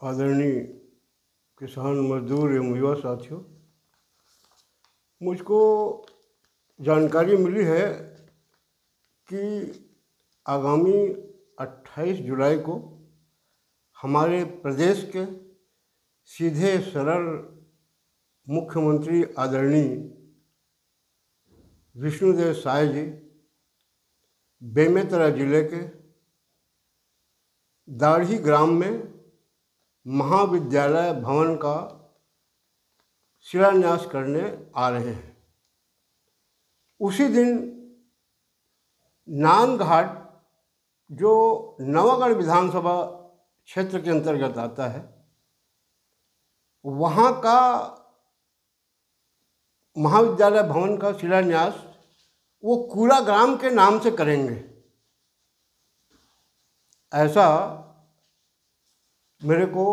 आदरणीय किसान मजदूर एवं युवा साथियों, मुझको जानकारी मिली है कि आगामी 28 जुलाई को हमारे प्रदेश के सीधे सरल मुख्यमंत्री आदरणीय विष्णुदेव साय जी बेमेतरा जिले के दाढ़ी ग्राम में महाविद्यालय भवन का शिलान्यास करने आ रहे हैं। उसी दिन नांदघाट जो नवागढ़ विधानसभा क्षेत्र के अंतर्गत आता है, वहाँ का महाविद्यालय भवन का शिलान्यास वो कूड़ा ग्राम के नाम से करेंगे, ऐसा मेरे को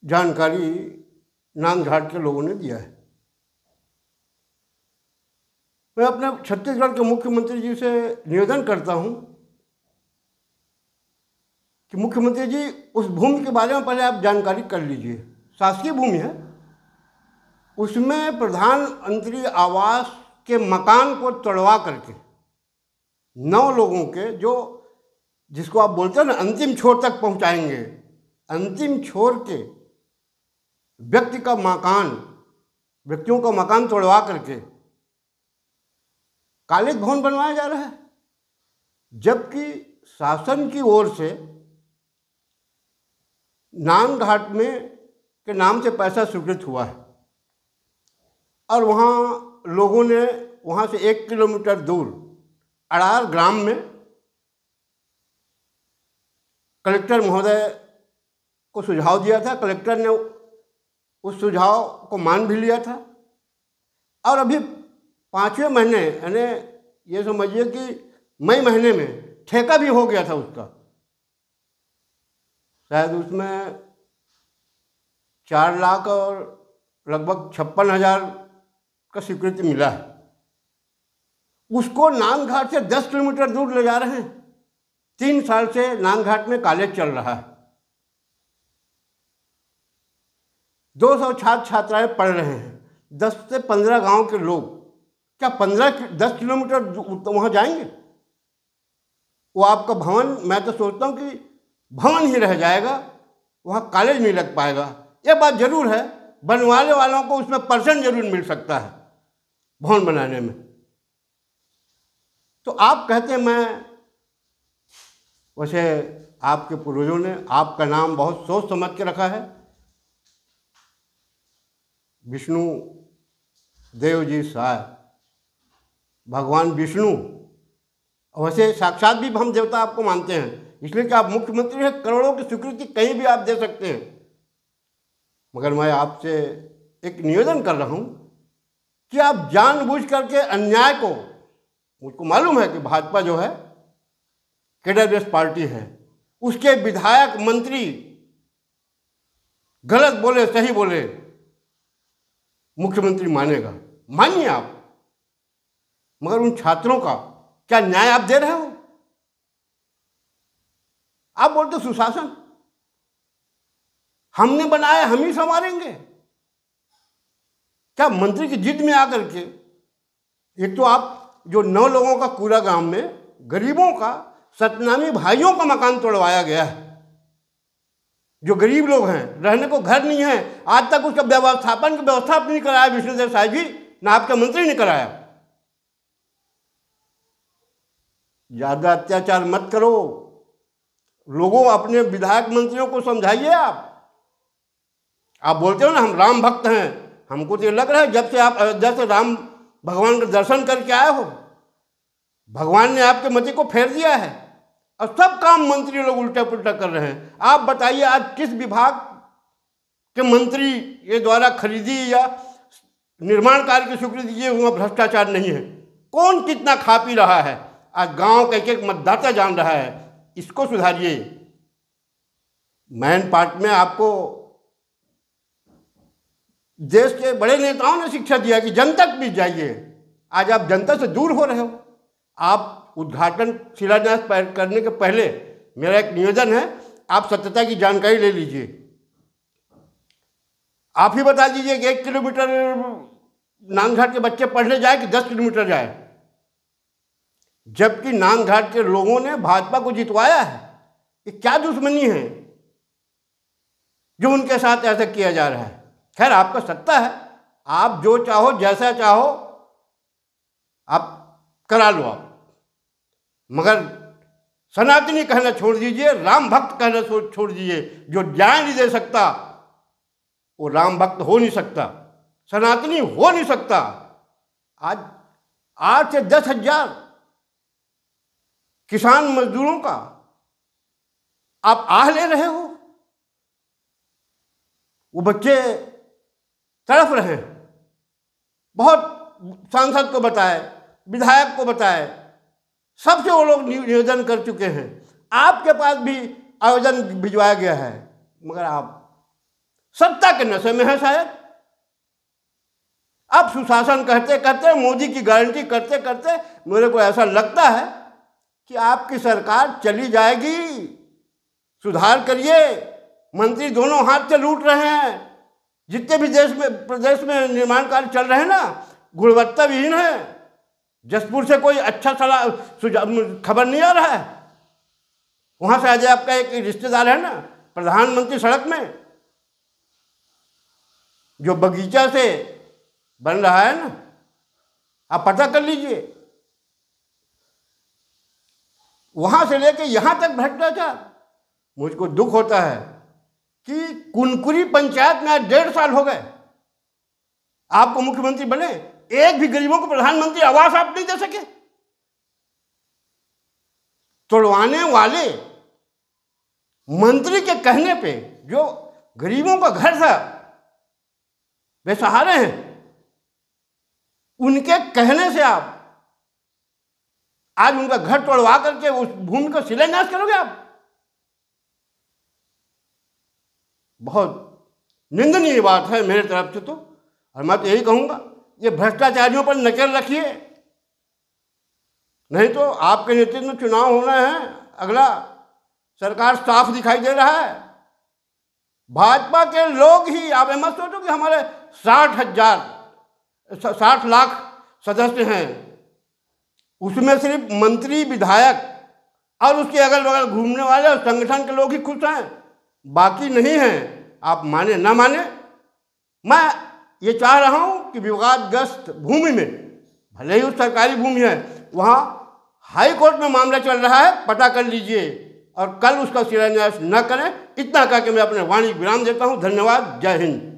जानकारी नांदघाट के लोगों ने दिया है। मैं अपने छत्तीसगढ़ के मुख्यमंत्री जी से निवेदन करता हूं कि मुख्यमंत्री जी उस भूमि के बारे में पहले आप जानकारी कर लीजिए। शासकीय भूमि है, उसमें प्रधानमंत्री आवास के मकान को तोड़वा करके 9 लोगों के, जो जिसको आप बोलते हैं ना अंतिम छोर तक पहुंचाएंगे, अंतिम छोर के व्यक्तियों का मकान तोड़वा करके कॉलेज भवन बनवाया जा रहा है, जबकि शासन की ओर से नांदघाट में के नाम से पैसा स्वीकृत हुआ है और वहाँ लोगों ने वहाँ से 1 किलोमीटर दूर अड़ार ग्राम में कलेक्टर महोदय को सुझाव दिया था। कलेक्टर ने उस सुझाव को मान भी लिया था और अभी 5वें महीने, यानी ये समझिए कि मई महीने में ठेका भी हो गया था उसका। शायद उसमें 4 लाख और लगभग 56,000 का स्वीकृति मिला है। उसको नांदघाट से 10 किलोमीटर दूर ले जा रहे हैं। 3 साल से नांदघाट में कॉलेज चल रहा है, 200 छात्र छात्राएं पढ़ रहे हैं। 10 से 15 गांव के लोग क्या 10 किलोमीटर वहाँ जाएंगे? वो आपका भवन, मैं तो सोचता हूँ कि भवन ही रह जाएगा, वहाँ कॉलेज नहीं लग पाएगा। ये बात जरूर है, बनवाने वालों को उसमें परसेंट जरूर मिल सकता है भवन बनाने में। तो आप कहते हैं, मैं वैसे आपके पूर्वजों ने आपका नाम बहुत सोच समझ के रखा है, विष्णु देव जी साय, भगवान विष्णु। वैसे साक्षात भी हम देवता आपको मानते हैं, इसलिए कि आप मुख्यमंत्री हैं, करोड़ों की स्वीकृति कहीं भी आप दे सकते हैं। मगर मैं आपसे एक निवेदन कर रहा हूं कि आप जानबूझ करके अन्याय को, मुझको मालूम है कि भाजपा जो है कैडर बेस्ड पार्टी है, उसके विधायक मंत्री गलत बोले सही बोले, मुख्यमंत्री मानेगा, मानिए आप। मगर उन छात्रों का क्या न्याय आप दे रहे हो? आप बोलते सुशासन, हमने बनाया हम ही संवारेंगे। क्या मंत्री की जिद में आकर के, एक तो आप जो 9 लोगों का कूड़ा ग्राम में गरीबों का, सतनामी भाइयों का मकान तोड़वाया गया है, जो गरीब लोग हैं, रहने को घर नहीं है, आज तक उसका व्यवस्थापन की व्यवस्था नहीं कराया विष्णुदेव साय जी, ना आपके मंत्री ने कराया। ज्यादा अत्याचार मत करो, लोगों अपने विधायक मंत्रियों को समझाइए। आप बोलते हो ना हम राम भक्त हैं, हमको तो ये लग रहा है जब से आप अयोध्या से राम भगवान का दर्शन करके आए हो, भगवान ने आपके मति को फेर दिया है और सब काम मंत्री लोग उल्टा पुल्टा कर रहे हैं। आप बताइए, आज किस विभाग के मंत्री के द्वारा खरीदी या निर्माण कार्य की स्वीकृति दिए हुआ भ्रष्टाचार नहीं है? कौन कितना खा पी रहा है? आज गांव का एक मतदाता जान रहा है। इसको सुधारिए। मैन पार्ट में आपको देश के बड़े नेताओं ने शिक्षा दिया कि जनता के बीच जाइए। आज आप जनता से दूर हो रहे हो। आप उद्घाटन शिलान्यास करने के पहले मेरा एक निवेदन है, आप सत्यता की जानकारी ले लीजिए। आप ही बता दीजिए कि 1 किलोमीटर नांदघाट के बच्चे पढ़ने जाए कि 10 किलोमीटर जाए, जबकि नांदघाट के लोगों ने भाजपा को जितवाया है। ये क्या दुश्मनी है जो उनके साथ ऐसा किया जा रहा है? खैर, आपका सत्ता है, आप जो चाहो जैसा चाहो आप करा लो आप, मगर सनातनी कहना छोड़ दीजिए, राम भक्त कहना छोड़ दीजिए। जो न्याय नहीं दे सकता वो राम भक्त हो नहीं सकता, सनातनी हो नहीं सकता। आज 8 से 10 हजार किसान मजदूरों का आप आह ले रहे हो, वो बच्चे तड़प रहे हैं। बहुत सांसद को बताए, विधायक को बताए, सबसे वो लोग निवेदन कर चुके हैं, आपके पास भी आवेदन भिजवाया गया है, मगर आप सत्ता के नशे में है शायद। आप सुशासन कहते करते, मोदी की गारंटी करते करते मेरे को ऐसा लगता है कि आपकी सरकार चली जाएगी। सुधार करिए, मंत्री दोनों हाथ से लूट रहे हैं। जितने भी प्रदेश में निर्माण कार्य चल रहे हैं ना, गुणवत्ता विहीन है। जसपुर से कोई अच्छा खबर नहीं आ रहा है। वहां से आज आपका एक रिश्तेदार है ना प्रधानमंत्री सड़क में, जो बगीचा से बन रहा है ना, आप पता कर लीजिए। वहां से लेके यहां तक भ्रष्टाचार। मुझको दुख होता है कि कुनकुरी पंचायत में 1.5 साल हो गए आपको मुख्यमंत्री बने, एक भी गरीबों को प्रधानमंत्री आवास आप नहीं दे सके। तोड़वाने वाले मंत्री के कहने पे जो गरीबों का घर था, बेसहारे हैं, उनके कहने से आप आज उनका घर तोड़वा करके उस भूमि का शिलान्यास करोगे आप? बहुत निंदनीय बात है मेरे तरफ से तो। और मैं तो यही कहूँगा, ये भ्रष्टाचारियों पर नजर रखिए, नहीं तो आपके नेतृत्व में चुनाव होना है अगला। सरकार साफ दिखाई दे रहा है। भाजपा के लोग ही, आप मत सोचो कि हमारे 60 लाख सदस्य हैं, उसमें सिर्फ मंत्री, विधायक और उसके अगल बगल घूमने वाले और संगठन के लोग ही खुश हैं, बाकी नहीं हैं। आप माने ना माने, मैं ये चाह रहा हूँ कि विवादग्रस्त भूमि में, भले ही उस सरकारी भूमि है, वहाँ हाई कोर्ट में मामला चल रहा है, पता कर लीजिए और कल उसका शिलान्यास न करें। इतना कह के मैं अपने वाणी विराम देता हूँ। धन्यवाद। जय हिंद।